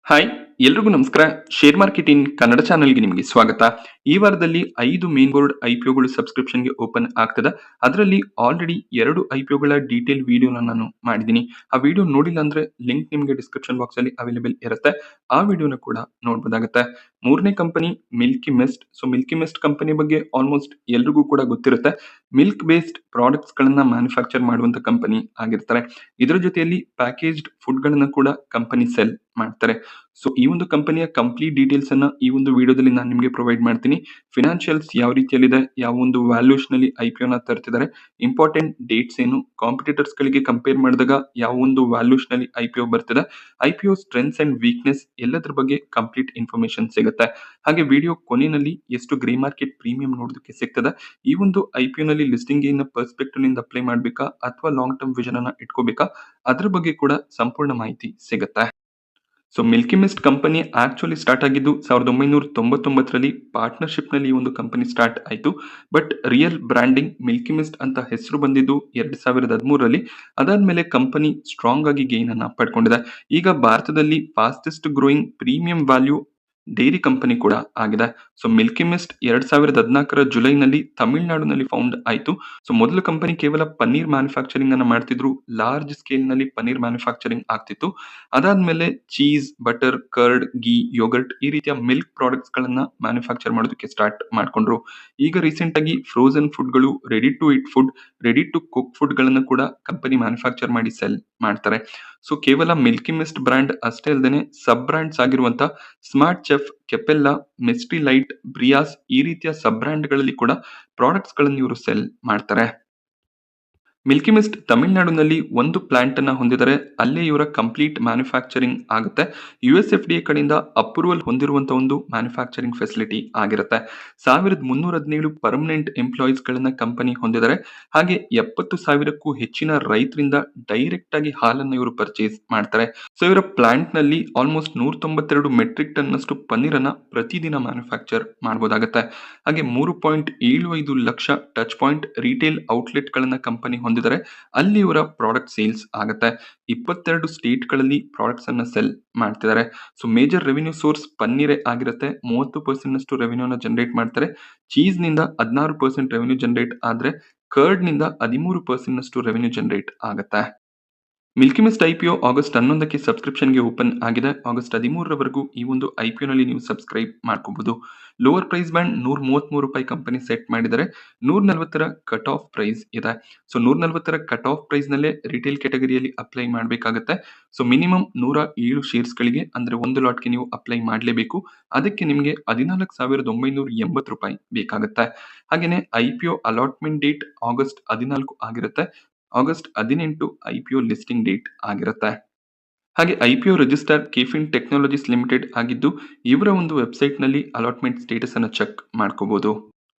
Hi! ಎಲ್ರಿಗೂ ನಮಸ್ಕಾರ. Share market in Kannada ಚಾನೆಲ್‌ಗೆ ನಿಮಗೆ ಸ್ವಾಗತ. ಈ ವಾರದಲ್ಲಿ 5 ಮೇನ್ ಬೋರ್ಡ್ ಐಪಿಒಗಳು ಸಬ್ಸ್ಕ್ರಿಪ್ಷನ್‌ಗೆ ಓಪನ್ ಆಗ್ತದೆ. ಅದರಲ್ಲಿ ಆಲ್ರೆಡಿ 2 ಐಪಿಒಗಳ ಡೀಟೇಲ್ ವಿಡಿಯೋನ ನಾನು ಮಾಡಿದ್ದೀನಿ. ಆ ವಿಡಿಯೋ ನೋಡಿಲ್ಲ ಅಂದ್ರೆ ಲಿಂಕ್ ನಿಮಗೆ ಡಿಸ್ಕ್ರಿಪ್ಷನ್ ಬಾಕ್ಸಲ್ಲಿ ಅವೈಲೇಬಲ್ ಇರುತ್ತೆ. ಆ ವಿಡಿಯೋನ ಕೂಡ ನೋಡ್ಬೋದಾಗುತ್ತೆ. ಮೂರನೇ company Milky mist. Milky Mist company ಬಗ್ಗೆ ಆಲ್ಮೋಸ್ಟ್ ಎಲ್ರಿಗೂ ಕೂಡ ಗೊತ್ತಿರುತ್ತೆ. ಮಿಲ್ಕ್ ಬೇಸ್ಡ್ ಪ್ರಾಡಕ್ಟ್ಸ್‌ಗಳನ್ನ ಮ್ಯಾನುಫ್ಯಾಕ್ಚರ್ ಮಾಡುವಂತ ಕಂಪನಿ ಆಗಿರ್ತಾರೆ. ಇದರ ಜೊತೆಯಲ್ಲಿ ಪ್ಯಾಕೇಜ್ಡ್ ಫುಡ್‌ಗಳನ್ನ ಕೂಡ ಕಂಪನಿ ಸೆಲ್ ಮಾಡ್ತಾರೆ. ಈ ಒಂದು ಕಂಪನಿಯ ಕಂಪ್ಲೀಟ್ ಡೀಟೇಲ್ಸ್ ಅನ್ನ ಈ ಒಂದು ವಿಡಿಯೋದಲ್ಲಿ ನಾನು ನಿಮಗೆ ಪ್ರೊವೈಡ್ ಮಾಡ್ತೀನಿ. ಫಿನಾನ್ಷಿಯಲ್ಸ್ ಯಾವ ರೀತಿಯಲ್ಲಿದೆ, ಯಾವ ಒಂದು ವ್ಯಾಲ್ಯೂಯೇಷನ್ ನಲ್ಲಿ ಐಪಿಒ ತರ್ತಿದ್ದಾರೆ, ಇಂಪಾರ್ಟೆಂಟ್ ಡೇಟ್ಸ್ ಏನು, ಕಾಂಪಿಟೇಟರ್ಸ್ ಗಳಿಗೆ ಕಂಪೇರ್ ಮಾಡಿದಾಗ ಯಾವ ಒಂದು ವ್ಯಾಲ್ಯೂಯೇಷನ್ ನಲ್ಲಿ ಐಪಿಒ ಬರ್ತದೆ, ಐಪಿಒ ಸ್ಟ್ರೆಂತ್ಸ್ ಅಂಡ್ ವೀಕ್ನೆಸ್ ಎಲ್ಲದರ ಬಗ್ಗೆ ಕಂಪ್ಲೀಟ್ ಇನ್ಫಾರ್ಮೇಶನ್ ಸಿಗುತ್ತೆ. ಹಾಗೆ ವಿಡಿಯೋ ಕೊನೆಯಲ್ಲಿ ಎಷ್ಟು ಗ್ರೇ ಮಾರ್ಕೆಟ್ ಪ್ರೀಮಿಯಂ ನೋಡೋದಕ್ಕೆ ಸಿಗ್ತದೆ, ಈ ಒಂದು ಐಪಿಒ ನಲ್ಲಿ ಲಿಸ್ಟಿಂಗ್ ಇನ್ ಪರ್ಸ್ಪೆಕ್ಟಿವ್ ನಿಂದ ಅಪ್ಲೈ ಮಾಡಬೇಕಾ ಅಥವಾ ಲಾಂಗ್ ಟರ್ಮ್ ವಿಷನ್ ಅನ್ನ ಇಟ್ಕೋಬೇಕಾ, ಅದ್ರ ಬಗ್ಗೆ ಕೂಡ ಸಂಪೂರ್ಣ ಮಾಹಿತಿ ಸಿಗುತ್ತೆ. Milky Mist company actually start ಆಗಿದ್ದು 1999ರಲ್ಲಿ ಪಾರ್ಟ್ನರ್‌ಶಿಪ್ ನಲ್ಲಿ ಈ ಒಂದು ಕಂಪನಿ ಸ್ಟಾರ್ಟ್ ಆಯ್ತು. But real branding Milky mist ಅಂತ ಹೆಸರು ಬಂದಿದ್ದು 2013ರಲ್ಲಿ. ಅದಾದ್ಮೇಲೆ ಕಂಪನಿ ಸ್ಟ್ರಾಂಗ್ ಆಗಿ ಗೇನ್ ಅನ್ನ ಪಡ್ಕೊಂಡಿದೆ. ಈಗ ಭಾರತದಲ್ಲಿ fastest growing premium value dairy company ಕೂಡ ಆಗಿದೆ. ಮಿಲ್ಕಿ ಮಿಸ್ಟ್ 2014ರ ಜುಲೈನಲ್ಲಿ ತಮಿಳುನಾಡಿನಲ್ಲಿ ಫೌಂಡ್ ಆಯ್ತು. ಮೊದಲ ಕಂಪನಿ ಕೇವಲ ಪನ್ನೀರ್ ಮ್ಯಾನುಫ್ಯಾಕ್ಚರಿಂಗ್ ಅನ್ನ ಮಾಡ್ತಿದ್ರು. ಲಾರ್ಜ್ ಸ್ಕೇಲ್ ನಲ್ಲಿ ಪನ್ನೀರ್ ಮ್ಯಾನುಫ್ಯಾಕ್ಚರಿಂಗ್ ಆಗ್ತಿತ್ತು. ಅದಾದ್ಮೇಲೆ cheese, butter, curd, ghee, yogurt ಈ ರೀತಿಯ ಮಿಲ್ಕ್ ಪ್ರಾಡಕ್ಟ್ಸ್ ಗಳನ್ನ ಮ್ಯಾನುಫ್ಯಾಕ್ಚರ್ ಮಾಡೋದಕ್ಕೆ ಸ್ಟಾರ್ಟ್ ಮಾಡ್ಕೊಂಡ್ರು. ಈಗ ರೀಸೆಂಟ್ ಆಗಿ ಫ್ರೋಜನ್ ಫುಡ್ ಗಳು, ready to eat food, ready to cook food ಗಳನ್ನ ಕೂಡ ಕಂಪನಿ ಮ್ಯಾನುಫ್ಯಾಕ್ಚರ್ ಮಾಡಿ ಸೆಲ್ ಮಾಡ್ತಾರೆ. ಕೇವಲ ಮಿಲ್ಕಿ ಮಿಸ್ಟ್ ಬ್ರಾಂಡ್ ಅಷ್ಟೇ ಅಲ್ಲದೆ ಸಬ್ ಬ್ರಾಂಡ್ಸ್ ಆಗಿರುವಂತ smart chef, ಕೆಪೆಲ್ಲಾ, Misty light, Beas ಈ ರೀತಿಯ ಸಬ್ ಬ್ರಾಂಡ್ ಗಳಲ್ಲಿ ಕೂಡ ಪ್ರಾಡಕ್ಟ್ಸ್ ಗಳನ್ನು ಇವರು ಸೆಲ್ ಮಾಡ್ತಾರೆ. ಮಿಲ್ಕಿ ಮಿಸ್ಟ್ ತಮಿಳುನಾಡಿನಲ್ಲಿ ಒಂದು ಪ್ಲಾಂಟ್ ಅನ್ನ ಹೊಂದಿದರೆ ಅಲ್ಲೇ ಇವರ ಕಂಪ್ಲೀಟ್ ಮ್ಯಾನುಫ್ಯಾಕ್ಚರಿಂಗ್ ಆಗುತ್ತೆ. ಯುಎಸ್ಎಫ್ಡಿಎ ಕಡೆಯಿಂದ ಅಪ್ರೂವಲ್ ಹೊಂದಿರುವಂತ ಒಂದು ಮ್ಯಾನುಫ್ಯಾಕ್ಚರಿಂಗ್ ಫೆಸಿಲಿಟಿ ಆಗಿರುತ್ತೆ. 1317 ಪರ್ಮನೆಂಟ್ ಎಂಪ್ಲಾಯೀಸ್ ಗಳನ್ನ ಕಂಪನಿ ಹೊಂದಿದರೆ, ಹಾಗೆ 70,000ಕ್ಕೂ ಹೆಚ್ಚಿನ ರೈತರಿಂದ ಡೈರೆಕ್ಟ್ ಆಗಿ ಹಾಲನ್ನ ಇವರು ಪರ್ಚೇಸ್ ಮಾಡ್ತಾರೆ. ಇವರ ಪ್ಲಾಂಟ್ ನಲ್ಲಿ ಆಲ್ಮೋಸ್ಟ್ 192 ಮೆಟ್ರಿಕ್ ಟನ್ ನಷ್ಟು ಪನ್ನೀರನ್ನ ಪ್ರತಿದಿನ ಮ್ಯಾನುಫ್ಯಾಕ್ಚರ್ ಮಾಡಬಹುದಾಗುತ್ತೆ. ಹಾಗೆ 3.75 lakh touch point retail outlet ಗಳನ್ನ ಕಂಪನಿ ಹೊಂದಿದರೆ ಅಲ್ಲಿ ಇವರ ಪ್ರಾಡಕ್ಟ್ ಸೇಲ್ಸ್ ಆಗುತ್ತೆ. 22 ಸ್ಟೇಟ್ ಗಳಲ್ಲಿ ಪ್ರಾಡಕ್ಟ್ಸ್ ಅನ್ನ ಸೆಲ್ ಮಾಡ್ತಿದ್ದಾರೆ. ಮೇಜರ್ ರೆವಿನ್ಯೂ ಸೋರ್ಸ್ ಪನ್ನೀರೇ ಆಗಿರುತ್ತೆ. 30% ನಷ್ಟು ರೆವಿನ್ಯೂನ ಜನರೇಟ್ ಮಾಡ್ತಾರೆ. ಚೀಸ್ ನಿಂದ 16% ರೆವಿನ್ಯೂ ಜನರೇಟ್ ಆದ್ರೆ, ಕರ್ಡ್ ನಿಂದ 13% ನಷ್ಟು ರೆವಿನ್ಯೂ ಜನರೇಟ್ ಆಗುತ್ತೆ. ಮಿಲ್ಕಿ ಮಿಸ್ಟ್ ಐಪಿಒ ಆಗಸ್ಟ್ 11ಕ್ಕೆ ಸಬ್ಸ್ಕ್ರಿಪ್ಷನ್‌ಗೆ ಓಪನ್ ಆಗಿದೆ. ಆಗಸ್ಟ್ 13ರವರೆಗೂ ಈ ಒಂದು ಐಪಿಒನಲ್ಲಿ ನೀವು ಸಬ್ಸ್ಕ್ರೈಬ್ ಮಾಡ್ಕೋಬಹುದು. Lower price band ₹133 company set ಮಾಡಿದರೆ, 140ರ ಕಟ್ ಆಫ್ ಪ್ರೈಸ್ ಇದೆ. 140ರ ಕಟ್ ಆಫ್ ಪ್ರೈಸ್ ನಲ್ಲೇ ರಿಟೇಲ್ ಕ್ಯಾಟಗರಿಯಲ್ಲಿ ಅಪ್ಲೈ ಮಾಡಬೇಕಾಗುತ್ತೆ. ಮಿನಿಮಮ್ 107 ಶೇರ್ಸ್‌ಗಳಿಗೆ ಅಂದ್ರೆ ಒಂದು ಲಾಟ್‌ಗೆ ನೀವು ಅಪ್ಲೈ ಮಾಡಲೇಬೇಕು. ಅದಕ್ಕೆ ನಿಮಗೆ ₹16,980 ಬೇಕಾಗುತ್ತೆ. ಹಾಗೇನೆ ಐಪಿಒ ಅಲಾಟ್‌ಮೆಂಟ್ ಡೇಟ್ ಆಗಸ್ಟ್ 14 ಆಗಿರುತ್ತೆ. ಆಗಸ್ಟ್ 18 ಐಪಿಒ ಲಿಸ್ಟಿಂಗ್ ಡೇಟ್ ಆಗಿರುತ್ತೆ. ಹಾಗೆ IPO register caffeine technologies limited ಆಗಿದ್ದು, ಇವರ ಒಂದು ವೆಬ್ಸೈಟ್ ನಲ್ಲಿ ಅಲಾಟ್‌ಮೆಂಟ್ ಸ್ಟೇಟಸ್ ಅನ್ನ ಚೆಕ್ ಮಾಡ್ಕೋಬಹುದು.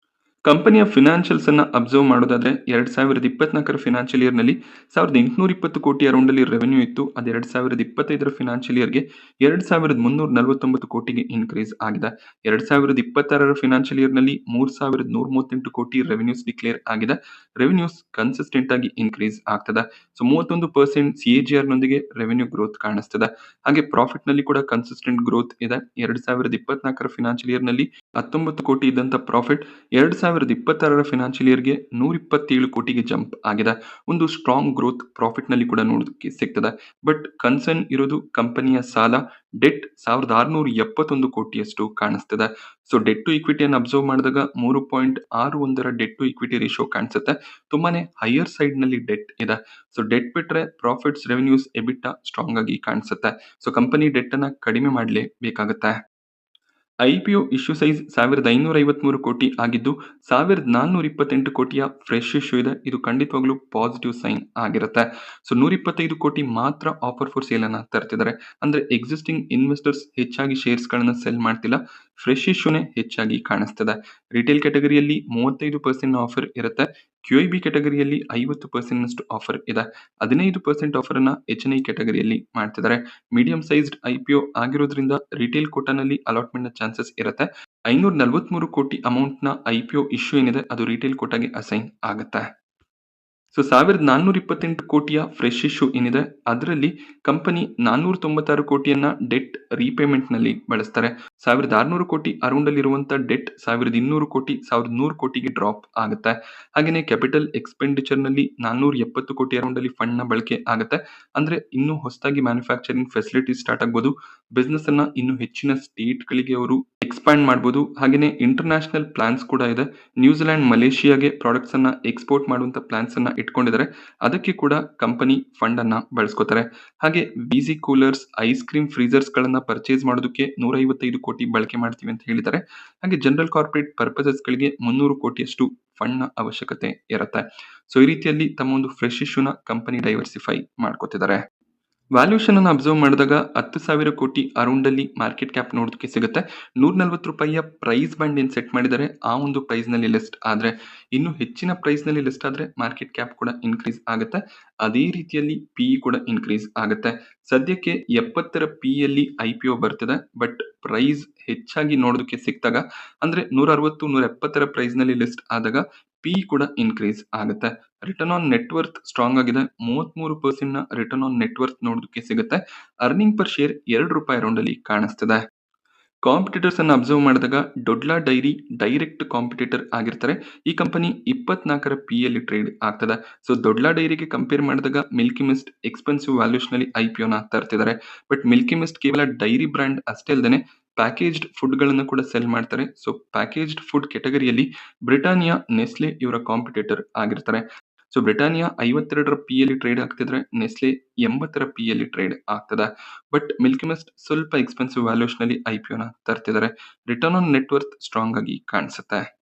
ಕಂಪನಿಯ ಫಿನಾನ್ಷಿಯಲ್ಸ್ ಅನ್ನ ಅಬ್ಸರ್ವ್ ಮಾಡೋದಾದ್ರೆ 2024ರ ಫಿನಾನ್ಷಿಯಲ್ ಇಯರ್ ನಲ್ಲಿ 1820 ಕೋಟಿ ಅರೌಂಡ್ ಅಲ್ಲಿ ರೆವೆನ್ಯೂ ಇತ್ತು. ಅದು 2025ರ ಫಿನಾನ್ಷಿಯಲ್ ಇಯರ್ ಗೆ 2349 ಕೋಟಿಗೆ ಇನ್ಕ್ರೀಸ್ ಆಗಿದೆ. 2026ರ ಫಿನಾನ್ಷಿಯಲ್ ಇಯರ್ ನಲ್ಲಿ 3138 ಕೋಟಿ ರೆವೆನ್ಯೂಸ್ ಡಿಕ್ಲೇರ್ ಆಗಿದೆ. ರೆವೆನ್ಯೂಸ್ ಕನ್ಸಿಸ್ಟೆಂಟ್ ಆಗಿ ಇನ್ಕ್ರೀಸ್ ಆಗ್ತದೆ. 31% ಸಿಎಜಿಆರ್ ನೊಂದಿಗೆ ರೆವೆನ್ಯೂ ಗ್ರೋತ್ ಕಾಣಿಸ್ತದೆ. ಹಾಗೆ ಪ್ರಾಫಿಟ್ ನಲ್ಲಿ ಕೂಡ ಕನ್ಸಿಸ್ಟೆಂಟ್ ಗ್ರೋತ್ ಇದೆ. 2024ರ ಫಿನಾನ್ಷಿಯಲ್ ಇಯರ್ ನಲ್ಲಿ 19 ಕೋಟಿ ಇದ್ದಂತ ಪ್ರಾಫಿಟ್ 2026ರ ಫಿನಾನ್ಷಿಯಲ್ ಇಯರ್ ಗೆ 127 ಕೋಟಿಗೆ ಜಂಪ್ ಆಗಿದೆ. ಒಂದು ಸ್ಟ್ರಾಂಗ್ ಗ್ರೋತ್ ಪ್ರಾಫಿಟ್ ನಲ್ಲಿ ಕೂಡ ನೋಡೋದಕ್ಕೆ ಸಿಗ್ತದೆ. ಬಟ್ ಕನ್ಸರ್ನ್ ಇರೋದು ಕಂಪನಿಯ ಸಾಲ, ಡೆಟ್ 1671 ಕೋಟಿಯಷ್ಟು ಕಾಣಿಸ್ತದೆ. ಡೆಟ್ ಟು ಇಕ್ವಿಟಿಯನ್ನು ಅಬ್ಸರ್ವ್ ಮಾಡಿದಾಗ 3.61ರ ಡೆಟ್ ಟು ಇಕ್ವಿಟಿ ರೇಷಿಯೋ ಕಾಣಿಸುತ್ತೆ. ತುಂಬಾನೇ ಹೈಯರ್ ಸೈಡ್ ನಲ್ಲಿ ಡೆಟ್ ಇದೆ. ಡೆಟ್ ಬಿಟ್ರೆ ಪ್ರಾಫಿಟ್ಸ್, ರೆವೆನ್ಯೂಸ್, ಎಬಿಟಾ ಸ್ಟ್ರಾಂಗ್ ಆಗಿ ಕಾಣಿಸುತ್ತೆ. ಕಂಪನಿ ಡೆಟ್ ಅನ್ನ ಕಡಿಮೆ ಮಾಡಲೇಬೇಕಾಗುತ್ತೆ. ಐಪಿಒ ಇಶ್ಯೂ ಸೈಜ್ 1553 ಕೋಟಿ ಆಗಿದ್ದು, 1428 ಕೋಟಿಯ ಫ್ರೆಶ್ ಇಶ್ಯೂ ಇದೆ. ಇದು ಖಂಡಿತವಾಗ್ಲೂ ಪಾಸಿಟಿವ್ ಸೈನ್ ಆಗಿರುತ್ತೆ. 125 ಕೋಟಿ ಮಾತ್ರ ಆಫರ್ ಫಾರ್ ಸೇಲ್ ಅನ್ನ ತರ್ತಿದ್ದಾರೆ. ಅಂದ್ರೆ ಎಕ್ಸಿಸ್ಟಿಂಗ್ ಇನ್ವೆಸ್ಟರ್ಸ್ ಹೆಚ್ಚಾಗಿ ಶೇರ್ಸ್ ಗಳನ್ನ ಸೆಲ್ ಮಾಡ್ತಿಲ್ಲ. ಫ್ರೆಶ್ ಇಶ್ಯೂನೇ ಹೆಚ್ಚಾಗಿ ಕಾಣಿಸ್ತದೆ. ರಿಟೇಲ್ ಕ್ಯಾಟಗರಿಯಲ್ಲಿ 35% ಆಫರ್ ಇರುತ್ತೆ. ಕ್ಯೂಐಬಿ ಕ್ಯಾಟಗರಿಯಲ್ಲಿ 50% ನಷ್ಟು ಆಫರ್ ಇದೆ. 15% ಆಫರ್ ಅನ್ನ ಎಚ್ಎನ್ಐ ಕ್ಯಾಟಗರಿಯಲ್ಲಿ ಮಾಡ್ತಿದ್ದಾರೆ. ಮೀಡಿಯಂ ಸೈಜ್ಡ್ ಐಪಿಒ ಆಗಿರೋದ್ರಿಂದ ರಿಟೇಲ್ ಕೋಟಾನಲ್ಲಿ ಅಲಾಟ್ಮೆಂಟ್ ನ ಚಾನ್ಸಸ್ ಇರುತ್ತೆ. 543 ಕೋಟಿ ಅಮೌಂಟ್ ನ ಐಪಿಒ ಇಶ್ಯೂ ಏನಿದೆ ಅದು ರಿಟೇಲ್ ಕೋಟಾಗೆ ಅಸೈನ್ ಆಗುತ್ತೆ. ಸೊ 1428 ಕೋಟಿಯ ಫ್ರೆಶ್ ಇಶ್ಯೂ ಏನಿದೆ ಅದರಲ್ಲಿ ಕಂಪನಿ 496 ಕೋಟಿಯನ್ನ ಡೆಟ್ ರೀಪೇಮೆಂಟ್‌ನಲ್ಲಿ ಬಳಸ್ತಾರೆ. 1600 ಕೋಟಿ ಅರೌಂಡ್ ಅಲ್ಲಿರುವಂತ ಡೆಟ್ 1200 ಕೋಟಿ, 1100 ಕೋಟಿಗೆ ಡ್ರಾಪ್ ಆಗುತ್ತೆ. ಹಾಗೇನೇ ಕ್ಯಾಪಿಟಲ್ ಎಕ್ಸ್‌ಪೆಂಡಿಚರ್‌ನಲ್ಲಿ 470 ಕೋಟಿ ಅರೌಂಡ್ ಅಲ್ಲಿ ಫಂಡ್‌ನ ಬಳಕೆ ಆಗುತ್ತೆ. ಅಂದ್ರೆ ಇನ್ನೂ ಹೊಸದಾಗಿ ಮ್ಯಾನುಫ್ಯಾಕ್ಚರಿಂಗ್ ಫೆಸಿಲಿಟೀಸ್ ಸ್ಟಾರ್ಟ್ ಆಗ್ಬೋದು. ಬಿಸ್ನೆಸ್ ಅನ್ನ ಇನ್ನೂ ಹೆಚ್ಚಿನ ಸ್ಟೇಟ್‌ಗಳಿಗೆ ಅವರು ಎಕ್ಸ್‌ಪ್ಯಾಂಡ್ ಮಾಡ್ಬೋದು. ಹಾಗೇನೇ ಇಂಟರ್‌ನ್ಯಾಷನಲ್ ಪ್ಲಾನ್ಸ್ ಕೂಡ ಇದೆ. ನ್ಯೂಜಿಲೆಂಡ್, ಮಲೇಷಿಯಾಗೆ ಪ್ರಾಡಕ್ಟ್ಸ್ ಅನ್ನ ಎಕ್ಸ್‌ಪೋರ್ಟ್ ಮಾಡುವಂತ ಪ್ಲಾನ್ಸ್ ಅನ್ನ ಇಟ್ಕೊಂಡಿದ್ದಾರೆ. ಅದಕ್ಕೆ ಕೂಡ ಕಂಪನಿ ಫಂಡ್ ಅನ್ನ ಬಳಸ್ಕೊತಾರೆ. ಹಾಗೆ ವಿಸಿ ಕೂಲರ್ಸ್, ಐಸ್ ಕ್ರೀಮ್ ಫ್ರೀಜರ್ಸ್ ಗಳನ್ನ ಪರ್ಚೇಸ್ ಮಾಡೋದಕ್ಕೆ 155 ಕೋಟಿ ಬಳಕೆ ಮಾಡ್ತೀವಿ ಅಂತ ಹೇಳಿದ್ದಾರೆ. ಹಾಗೆ ಜನರಲ್ ಕಾರ್ಪೊರೇಟ್ ಪರ್ಪಸಸ್ ಗಳಿಗೆ 300 ಕೋಟಿಯಷ್ಟು ಫಂಡ್ ನ ಅವಶ್ಯಕತೆ ಇರುತ್ತೆ. ಸೊ ಈ ರೀತಿಯಲ್ಲಿ ತಮ್ಮ ಒಂದು ಫ್ರೆಶ್ ಇಶ್ಯೂನ ಕಂಪನಿ ಡೈವರ್ಸಿಫೈ ಮಾಡ್ಕೊತಿದ್ದಾರೆ. ವ್ಯಾಲ್ಯೂಯೇಷನ್ ಅನ್ನು ಅಬ್ಸರ್ವ್ ಮಾಡಿದಾಗ 10,000 ಕೋಟಿ ಅರೌಂಡ್ ಅಲ್ಲಿ ಮಾರ್ಕೆಟ್ ಕ್ಯಾಪ್ ನೋಡೋದಕ್ಕೆ ಸಿಗುತ್ತೆ. ₹140 ಪ್ರೈಸ್ ಬ್ಯಾಂಡ್ ಏನ್ ಸೆಟ್ ಮಾಡಿದ್ದಾರೆ ಆ ಒಂದು ಪ್ರೈಸ್ ನಲ್ಲಿ ಲಿಸ್ಟ್ ಆದ್ರೆ ಇನ್ನು ಹೆಚ್ಚಿನ ಪ್ರೈಸ್ ನಲ್ಲಿ ಲಿಸ್ಟ್ ಆದ್ರೆ ಮಾರ್ಕೆಟ್ ಕ್ಯಾಪ್ ಕೂಡ ಇನ್ಕ್ರೀಸ್ ಆಗುತ್ತೆ. ಅದೇ ರೀತಿಯಲ್ಲಿ ಪಿಇ ಕೂಡ ಇನ್ಕ್ರೀಸ್ ಆಗುತ್ತೆ. ಸದ್ಯಕ್ಕೆ 70ರ ಪಿಇ ಯಲ್ಲಿ ಐಪಿಒ ಬರ್ತಿದೆ. ಬಟ್ ಪ್ರೈಸ್ ಹೆಚ್ಚಾಗಿ ನೋಡೋದಕ್ಕೆ ಸಿಕ್ತಾಗ ಅಂದ್ರೆ 160, 170ರ ಪ್ರೈಸ್ ನಲ್ಲಿ ಲಿಸ್ಟ್ ಆದಾಗ ಪಿಇ ಕೂಡ ಇನ್ಕ್ರೀಸ್ ಆಗುತ್ತೆ. Return on net worth strong ಆಗಿದೆ. 33% ನ ರಿಟರ್ನ್ ಆನ್ ನೆಟ್ ವರ್ತ್ ನೋಡೋದಕ್ಕೆ ಸಿಗುತ್ತೆ. ಅರ್ನಿಂಗ್ ಪರ್ ಶೇರ್ ₹2 ಅರೌಂಡ್ ಅಲ್ಲಿ ಕಾಣಿಸ್ತಿದೆ. ಕಾಂಪಿಟೇಟರ್ಸ್ ಅನ್ನ ಅಬ್ಸರ್ವ್ ಮಾಡಿದಾಗ ಡೊಡ್ಲಾ ಡೈರಿ ಡೈರೆಕ್ಟ್ ಕಾಂಪಿಟೇಟರ್ ಆಗಿರ್ತಾರೆ. ಈ ಕಂಪನಿ 24ರ ಪಿ ಯಲ್ಲಿ ಟ್ರೇಡ್ ಆಗ್ತದೆ. ಸೊ ದೊಡ್ಲಾ ಡೈರಿಗೆ ಕಂಪೇರ್ ಮಾಡಿದಾಗ ಮಿಲ್ಕಿ ಮಿಸ್ಟ್ ಎಕ್ಸ್ಪೆನ್ಸಿವ್ ವ್ಯಾಲ್ಯೂಸ್ ನಲ್ಲಿ ಐಪಿಒ ತರ್ತಿದ್ದಾರೆ. ಬಟ್ ಮಿಲ್ಕಿ ಮಿಸ್ಟ್ ಕೇವಲ ಡೈರಿ ಬ್ರಾಂಡ್ ಅಷ್ಟೇ ಅಲ್ಲದೆ ಪ್ಯಾಕೇಜ್ಡ್ ಫುಡ್ ಗಳನ್ನ ಕೂಡ ಸೆಲ್ ಮಾಡ್ತಾರೆ. ಸೊ ಪ್ಯಾಕೇಜ್ಡ್ ಫುಡ್ ಕೆಟಗರಿಯಲ್ಲಿ ಬ್ರಿಟಾನಿಯಾ, ನೆಸ್ಲೆ ಇವರ ಕಾಂಪಿಟೇಟರ್ ಆಗಿರ್ತಾರೆ. ಸೊ ಬ್ರಿಟಾನಿಯಾ 52ರ ಪಿ ಯಲ್ಲಿ ಟ್ರೇಡ್ ಆಗ್ತಿದ್ರೆ ನೆಸ್ಲೆ 80ರ ಪಿ ಯಲ್ಲಿ ಟ್ರೇಡ್ ಆಗ್ತದೆ. ಬಟ್ ಮಿಲ್ಕಿ ಮಿಸ್ಟ್ ಸ್ವಲ್ಪ ಎಕ್ಸ್ಪೆನ್ಸಿವ್ ವ್ಯಾಲ್ಯೂಸ್ ನಲ್ಲಿ ಐಪಿಒ ತರ್ತಿದ್ದಾರೆ. Return on net worth strong ಆಗಿ ಕಾಣಿಸುತ್ತೆ.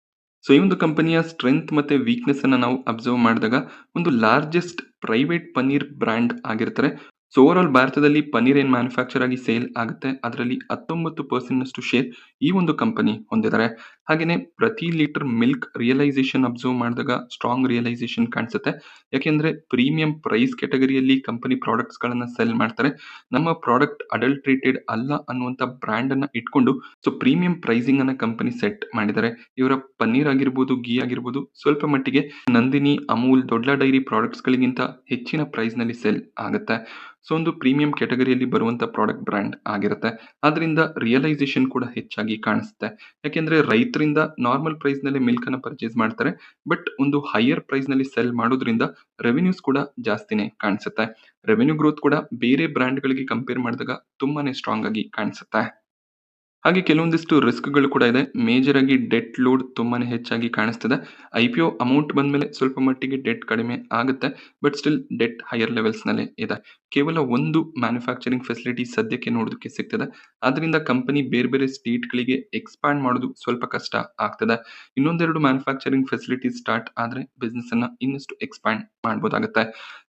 ಸೊ ಈ ಒಂದು ಕಂಪನಿಯ ಸ್ಟ್ರೆಂತ್ ಮತ್ತೆ ವೀಕ್ನೆಸ್ ಅನ್ನ ನಾವು ಅಬ್ಸರ್ವ್ ಮಾಡಿದಾಗ ಒಂದು ಲಾರ್ಜೆಸ್ಟ್ ಪ್ರೈವೇಟ್ ಪನ್ನೀರ್ ಬ್ರ್ಯಾಂಡ್ ಆಗಿರ್ತಾರೆ. ಸೊ ಓವರ್ ಆಲ್ ಭಾರತದಲ್ಲಿ ಪನ್ನೀರ್ ಏನ್ ಮ್ಯಾನುಫ್ಯಾಕ್ಚರ್ ಆಗಿ ಸೇಲ್ ಆಗುತ್ತೆ ಅದರಲ್ಲಿ 19% ನಷ್ಟು ಶೇರ್ ಈ ಒಂದು ಕಂಪನಿ ಹೊಂದಿದ್ದಾರೆ. ಹಾಗೇನೆ ಪ್ರತಿ ಲೀಟರ್ ಮಿಲ್ಕ್ ರಿಯಲೈಸೇಷನ್ ಅಬ್ಸರ್ವ್ ಮಾಡಿದಾಗ ಸ್ಟ್ರಾಂಗ್ ರಿಯಲೈಸೇಷನ್ ಕಾಣಿಸುತ್ತೆ. ಯಾಕೆಂದ್ರೆ ಪ್ರೀಮಿಯಂ ಪ್ರೈಸ್ ಕೆಟಗರಿಯಲ್ಲಿ ಕಂಪನಿ ಪ್ರಾಡಕ್ಟ್ಸ್ ಗಳನ್ನ ಸೆಲ್ ಮಾಡ್ತಾರೆ. ನಮ್ಮ ಪ್ರಾಡಕ್ಟ್ ಅಡಲ್ಟ್ರೇಟೆಡ್ ಅಲ್ಲ ಅನ್ನುವಂತ ಬ್ರ್ಯಾಂಡ್ ಅನ್ನ ಇಟ್ಕೊಂಡು ಸೊ ಪ್ರೀಮಿಯಂ ಪ್ರೈಸಿಂಗ್ ಅನ್ನ ಕಂಪನಿ ಸೆಟ್ ಮಾಡಿದ್ದಾರೆ. ಇವರ ಪನ್ನೀರ್ ಆಗಿರ್ಬೋದು, ಘೀ ಆಗಿರ್ಬೋದು ಸ್ವಲ್ಪ ಮಟ್ಟಿಗೆ ನಂದಿನಿ, ಅಮೂಲ್, ದೊಡ್ಲ ಡೈರಿ ಪ್ರಾಡಕ್ಟ್ಸ್ ಗಳಿಗಿಂತ ಹೆಚ್ಚಿನ ಪ್ರೈಸ್ ನಲ್ಲಿ ಸೆಲ್ ಆಗುತ್ತೆ. ಸೊ ಒಂದು ಪ್ರೀಮಿಯಂ ಕೆಟಗರಿಯಲ್ಲಿ ಬರುವಂತ ಪ್ರಾಡಕ್ಟ್ ಬ್ರ್ಯಾಂಡ್ ಆಗಿರುತ್ತೆ. ಆದ್ರಿಂದ ರಿಯಲೈಸೇಷನ್ ಕೂಡ ಹೆಚ್ಚಾಗಿ ಕಾಣಿಸುತ್ತೆ. ಯಾಕೆಂದ್ರೆ ರೈತರಿಂದ ನಾರ್ಮಲ್ ಪ್ರೈಸ್ ನಲ್ಲಿ ಮಿಲ್ಕ್ ಅನ್ನ ಪರ್ಚೇಸ್ ಮಾಡ್ತಾರೆ. ಬಟ್ ಒಂದು ಹೈಯರ್ ಪ್ರೈಸ್ ನಲ್ಲಿ ಸೆಲ್ ಮಾಡೋದ್ರಿಂದ ರೆವೆನ್ಯೂಸ್ ಕೂಡ ಜಾಸ್ತಿನೇ ಕಾಣಿಸುತ್ತೆ. ರೆವೆನ್ಯೂ ಗ್ರೋತ್ ಕೂಡ ಬೇರೆ ಬ್ರ್ಯಾಂಡ್ ಗಳಿಗೆ ಕಂಪೇರ್ ಮಾಡಿದಾಗ ತುಂಬಾನೇ ಸ್ಟ್ರಾಂಗ್ ಆಗಿ ಕಾಣಿಸುತ್ತೆ. ಹಾಗೆ ಕೆಲವೊಂದಿಷ್ಟು ರಿಸ್ಕ್‌ಗಳು ಕೂಡ ಇದೆ. ಮೇಜರ್ ಆಗಿ ಡೆಟ್ ಲೋಡ್ ತುಂಬಾನೇ ಹೆಚ್ಚಾಗಿ ಕಾಣಿಸ್ತಿದೆ. ಐಪಿಒ ಅಮೌಂಟ್ ಬಂದ್ಮೇಲೆ ಸ್ವಲ್ಪ ಮಟ್ಟಿಗೆ ಡೆಟ್ ಕಡಿಮೆ ಆಗುತ್ತೆ. But still debt higher levels ನಲ್ಲೇ ಇದೆ. ಕೇವಲ ಒಂದು ಮ್ಯಾನುಫ್ಯಾಕ್ಚರಿಂಗ್ ಫೆಸಿಲಿಟಿ ಸದ್ಯಕ್ಕೆ ನೋಡೋದಕ್ಕೆ ಸಿಗ್ತಿದೆ. ಆದ್ರಿಂದ ಕಂಪನಿ ಬೇರೆ ಬೇರೆ ಸ್ಟೇಟ್‌ಗಳಿಗೆ ಎಕ್ಸ್‌ಪ್ಯಾಂಡ್ ಮಾಡೋದು ಸ್ವಲ್ಪ ಕಷ್ಟ ಆಗ್ತದೆ. ಇನ್ನೊಂದೆರಡು ಮ್ಯಾನುಫ್ಯಾಕ್ಚರಿಂಗ್ ಫೆಸಿಲಿಟೀಸ್ ಸ್ಟಾರ್ಟ್ ಆದ್ರೆ ಬಿಸ್ನೆಸ್ ಅನ್ನ ಇನ್ನಷ್ಟು ಎಕ್ಸ್‌ಪ್ಯಾಂಡ್ ಮಾಡ್ಬೋದಾಗುತ್ತೆ.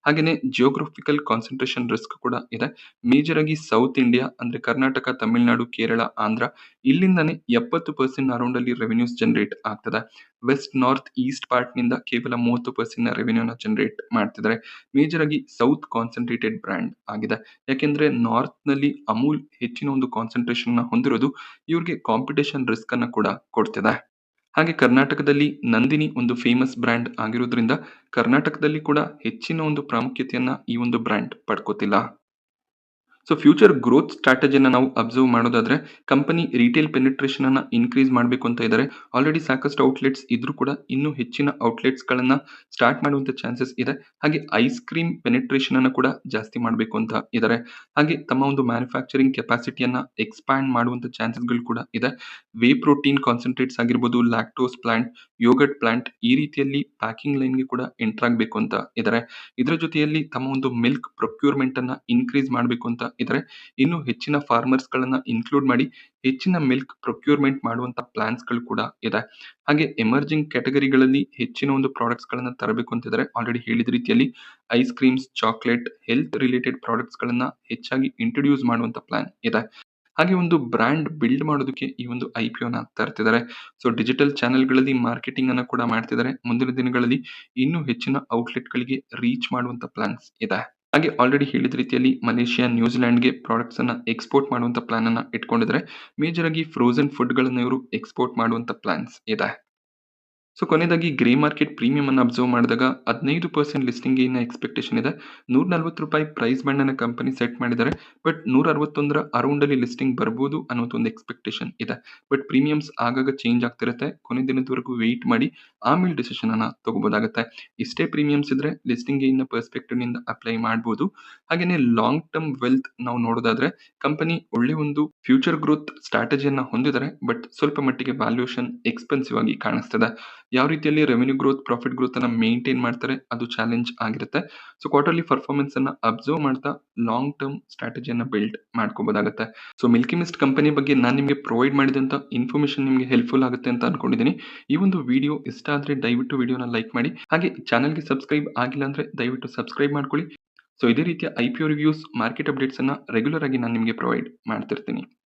ಹಾಗೇನೇ ಜಿಯೋಗ್ರಫಿಕಲ್ ಕಾನ್ಸಂಟ್ರೇಷನ್ ರಿಸ್ಕ್ ಕೂಡ ಇದೆ. ಮೇಜರ್ ಆಗಿ ಸೌತ್ ಇಂಡಿಯಾ ಅಂದ್ರೆ ಕರ್ನಾಟಕ, ತಮಿಳುನಾಡು, ಕೇರಳ, ಆಂಧ್ರ ಇಲ್ಲಿಂದಾನೇ 70% ಅರೌಂಡ್ ಅಲ್ಲಿ ರೆವೆನ್ಯೂಸ್ ಜನರೇಟ್ ಆಗ್ತದೆ. ವೆಸ್ಟ್, ನಾರ್ತ್, ಈಸ್ಟ್ ಪಾರ್ಟ್ ನಿಂದ ಕೇವಲ 30% ರೆವೆನ್ಯೂನ ಜನರೇಟ್ ಮಾಡ್ತಿದ್ದಾರೆ. ಮೇಜರ್ ಆಗಿ ಸೌತ್ ಕಾನ್ಸಂಟ್ರೇಟೆಡ್ ಬ್ರ್ಯಾಂಡ್ ಆಗಿದೆ. ಯಾಕೆಂದ್ರೆ ನಾರ್ತ್ ನಲ್ಲಿ ಅಮೂಲ್ ಹೆಚ್ಚಿನ ಒಂದು ಕಾನ್ಸಂಟ್ರೇಷನ್ ಹೊಂದಿರೋದು ಇವ್ರಿಗೆ ಕಾಂಪಿಟೇಷನ್ ರಿಸ್ಕ್ ಅನ್ನ ಕೂಡ ಕೊಡ್ತಿದೆ. ಹಾಗೆ ಕರ್ನಾಟಕದಲ್ಲಿ ನಂದಿನಿ ಒಂದು ಫೇಮಸ್ ಬ್ರ್ಯಾಂಡ್ ಆಗಿರೋದ್ರಿಂದ ಕರ್ನಾಟಕದಲ್ಲಿ ಕೂಡ ಹೆಚ್ಚಿನ ಒಂದು ಪ್ರಾಮುಖ್ಯತೆಯನ್ನ ಈ ಒಂದು ಬ್ರ್ಯಾಂಡ್ ಪಡ್ಕೋತಿಲ್ಲ. ಸೊ ಫ್ಯೂಚರ್ ಗ್ರೋತ್ ಸ್ಟ್ರಾಟಜಿನ ನಾವು ಅಬ್ಸರ್ವ್ ಮಾಡೋದಾದ್ರೆ ಕಂಪನಿ ರಿಟೇಲ್ ಪೆನಿಟ್ರೇಷನ್ ಅನ್ನ ಇನ್ಕ್ರೀಸ್ ಮಾಡಬೇಕು ಅಂತ ಇದ್ದಾರೆ. ಆಲ್ರೆಡಿ ಸಾಕಷ್ಟು ಔಟ್ಲೆಟ್ಸ್ ಇದ್ರೂ ಕೂಡ ಇನ್ನೂ ಹೆಚ್ಚಿನ ಔಟ್ಲೆಟ್ಸ್ ಗಳನ್ನ ಸ್ಟಾರ್ಟ್ ಮಾಡುವಂತ ಚಾನ್ಸಸ್ ಇದೆ. ಹಾಗೆ ಐಸ್ ಕ್ರೀಮ್ ಪೆನಿಟ್ರೇಷನ್ ಅನ್ನ ಕೂಡ ಜಾಸ್ತಿ ಮಾಡಬೇಕು ಅಂತ ಇದ್ದಾರೆ. ಹಾಗೆ ತಮ್ಮ ಒಂದು ಮ್ಯಾನುಫ್ಯಾಕ್ಚರಿಂಗ್ ಕೆಪಾಸಿಟಿಯನ್ನ ಎಕ್ಸ್ಪ್ಯಾಂಡ್ ಮಾಡುವಂತ ಚಾನ್ಸಸ್ ಗಳು ಕೂಡ ಇದೆ. ವೇ ಪ್ರೋಟೀನ್ ಕಾನ್ಸಂಟ್ರೇಟ್ಸ್ ಆಗಿರ್ಬೋದು, ಲ್ಯಾಕ್ಟೋಸ್ ಪ್ಲಾಂಟ್, ಯೋಗರ್ಟ್ ಪ್ಲಾಂಟ್ ಈ ರೀತಿಯಲ್ಲಿ ಪ್ಯಾಕಿಂಗ್ ಲೈನ್ಗೆ ಕೂಡ ಎಂಟರ್ ಆಗಬೇಕು ಅಂತ ಇದ್ದಾರೆ. ಇದರ ಜೊತೆಯಲ್ಲಿ ತಮ್ಮ ಒಂದು ಮಿಲ್ಕ್ ಪ್ರೊಕ್ಯೂರ್ಮೆಂಟ್ ಅನ್ನ ಇನ್ಕ್ರೀಸ್ ಮಾಡಬೇಕು ಅಂತ ಇದ್ದಾರೆ. ಇನ್ನು ಹೆಚ್ಚಿನ ಫಾರ್ಮರ್ಸ್ ಗಳನ್ನ ಇನ್ಕ್ಲೂಡ್ ಮಾಡಿ ಹೆಚ್ಚಿನ ಮಿಲ್ಕ್ ಪ್ರೊಕ್ಯೂರ್ಮೆಂಟ್ ಮಾಡುವಂತ ಪ್ಲಾನ್ಸ್ ಗಳು ಕೂಡ ಇದೆ. ಹಾಗೆ ಎಮರ್ಜಿಂಗ್ ಕ್ಯಾಟಗರಿಗಳಲ್ಲಿ ಹೆಚ್ಚಿನ ಒಂದು ಪ್ರಾಡಕ್ಟ್ಸ್ ಗಳನ್ನ ತರಬೇಕು ಅಂತಿದ್ದಾರೆ. ಆಲ್ರೆಡಿ ಹೇಳಿದ ರೀತಿಯಲ್ಲಿ ice creams, chocolate, health related products ಗಳನ್ನ ಹೆಚ್ಚಾಗಿ ಇಂಟ್ರೊಡ್ಯೂಸ್ ಮಾಡುವಂತ ಪ್ಲಾನ್ ಇದೆ. ಹಾಗೆ ಒಂದು ಬ್ರಾಂಡ್ ಬಿಲ್ಡ್ ಮಾಡೋದಕ್ಕೆ ಈ ಒಂದು ಐಪಿಒ ತರ್ತಿದ್ದಾರೆ. ಸೊ ಡಿಜಿಟಲ್ ಚಾನೆಲ್ಗಳಲ್ಲಿ ಮಾರ್ಕೆಟಿಂಗ್ ಅನ್ನ ಕೂಡ ಮಾಡ್ತಿದ್ದಾರೆ. ಮುಂದಿನ ದಿನಗಳಲ್ಲಿ ಇನ್ನೂ ಹೆಚ್ಚಿನ ಔಟ್ಲೆಟ್ ಗಳಿಗೆ ರೀಚ್ ಮಾಡುವಂತ ಪ್ಲಾನ್ಸ್ ಇದೆ. ಹಾಗೆ ಆಲ್ರೆಡಿ ಹೇಳಿದ ರೀತಿಯಲ್ಲಿ ಮಲೇಷಿಯಾ, ನ್ಯೂಜಿಲೆಂಡ್‌ಗೆ ಪ್ರಾಡಕ್ಟ್ಸ್ ಅನ್ನ ಎಕ್ಸ್‌ಪೋರ್ಟ್ ಮಾಡುವಂತ ಪ್ಲಾನ್ ಅನ್ನ ಇಟ್ಕೊಂಡಿದ್ದಾರೆ. ಮೇಜರ್ ಆಗಿ ಫ್ರೋಜನ್ ಫುಡ್ ಗಳನ್ನ ಇವರು ಎಕ್ಸ್‌ಪೋರ್ಟ್ ಮಾಡುವಂತ ಪ್ಲಾನ್ಸ್ ಇದೆ. ಸೊ ಕೊನೆಯದಾಗಿ ಗ್ರೇ ಮಾರ್ಕೆಟ್ ಪ್ರೀಮಿಯಂ ಅನ್ನು ಅಬ್ಸರ್ವ್ ಮಾಡಿದಾಗ 15% ಲಿಸ್ಟಿಂಗ್ ಗೇನ್ ಎಕ್ಸ್ಪೆಕ್ಟೇಷನ್ ಇದೆ. ₹140 ಪ್ರೈಸ್ ಬ್ಯಾಂಡ್ ಅನ್ನ ಕಂಪನಿ ಸೆಟ್ ಮಾಡಿದ್ದಾರೆ. ಬಟ್ 161 ಅರೌಂಡ್ ಅಲ್ಲಿ ಲಿಸ್ಟಿಂಗ್ ಬರ್ಬೋದು ಅನ್ನೋದು ಒಂದು ಎಕ್ಸ್ಪೆಕ್ಟೇಷನ್ ಇದೆ. ಬಟ್ ಪ್ರೀಮಿಯಮ್ಸ್ ಆಗಾಗ ಚೇಂಜ್ ಆಗ್ತಿರುತ್ತೆ. ಕೊನೆ ದಿನದವರೆಗೂ ವೆಯ್ಟ್ ಮಾಡಿ ಆಮೇಲೆ ಡಿಸಿಷನ್ ಅನ್ನ ತಗೋಬಹುದಾಗುತ್ತೆ. ಇಷ್ಟೇ ಪ್ರೀಮಿಯಮ್ಸ್ ಇದ್ರೆ ಲಿಸ್ಟಿಂಗ್ ಗೇನ್ ನ ಪರ್ಸ್ಪೆಕ್ಟಿವ್ ನಿಂದ ಅಪ್ಲೈ ಮಾಡಬಹುದು. ಹಾಗೇನೆ ಲಾಂಗ್ ಟರ್ಮ್ ವೆಲ್ತ್ ನಾವು ನೋಡೋದಾದ್ರೆ ಕಂಪನಿ ಒಳ್ಳೆ ಒಂದು ಫ್ಯೂಚರ್ ಗ್ರೋತ್ ಸ್ಟ್ರಾಟಜಿಯನ್ನ ಹೊಂದಿದ್ದಾರೆ. ಬಟ್ ಸ್ವಲ್ಪ ಮಟ್ಟಿಗೆ ವ್ಯಾಲ್ಯೂಯೇಷನ್ ಎಕ್ಸ್ಪೆನ್ಸಿವ್ ಆಗಿ ಕಾಣಿಸ್ತದೆ. ಯಾವ ರೀತಿಯಲ್ಲಿ ರೆವೆನ್ಯೂ ಗ್ರೋತ್, ಪ್ರಾಫಿಟ್ ಗ್ರೋತ್ ಅನ್ನ ಮೇಂಟೈನ್ ಮಾಡ್ತಾರೆ ಅದು ಚಾಲೆಂಜ್ ಆಗಿರುತ್ತೆ. ಸೊ ಕ್ವಾರ್ಟರ್ಲಿ ಪರ್ಫಾರ್ಮೆನ್ಸ್ ಅನ್ನ ಅಬ್ಸರ್ವ್ ಮಾಡ್ತಾ ಲಾಂಗ್ ಟರ್ಮ್ ಸ್ಟ್ರಾಟಜಿಯನ್ನ ಬಿಲ್ಡ್ ಮಾಡ್ಕೋಬಹುದಾಗುತ್ತೆ. ಸೊ ಮಿಲ್ಕಿ ಮಿಸ್ಟ್ ಕಂಪನಿ ಬಗ್ಗೆ ನಾನು ನಿಮಗೆ ಪ್ರೊವೈಡ್ ಮಾಡಿದಂತ ಇನ್ಫಾರ್ಮೇಶನ್ ನಿಮಗೆ ಹೆಲ್ಪ್ಫುಲ್ ಆಗುತ್ತೆ ಅಂತ ಅನ್ಕೊಂಡಿದ್ದೀನಿ. ಈ ಒಂದು ವಿಡಿಯೋ ಇಷ್ಟ ಆದ್ರೆ ದಯವಿಟ್ಟು ವಿಡಿಯೋನ ಲೈಕ್ ಮಾಡಿ. ಹಾಗೆ ಚಾನಲ್ಗೆ ಸಬ್ಸ್ಕ್ರೈಬ್ ಆಗಿಲ್ಲ ಅಂದ್ರೆ ದಯವಿಟ್ಟು ಸಬ್ಸ್ಕ್ರೈಬ್ ಮಾಡ್ಕೊಳ್ಳಿ. ಸೊ ಇದೇ ರೀತಿಯ IPO ರಿವ್ಯೂಸ್, ಮಾರ್ಕೆಟ್ ಅಪ್ಡೇಟ್ಸ್ ಅನ್ನ ರೆಗ್ಯುಲರ್ ಆಗಿ ನಾನು ನಿಮಗೆ ಪ್ರೊವೈಡ್ ಮಾಡ್ತಿರ್ತೀನಿ.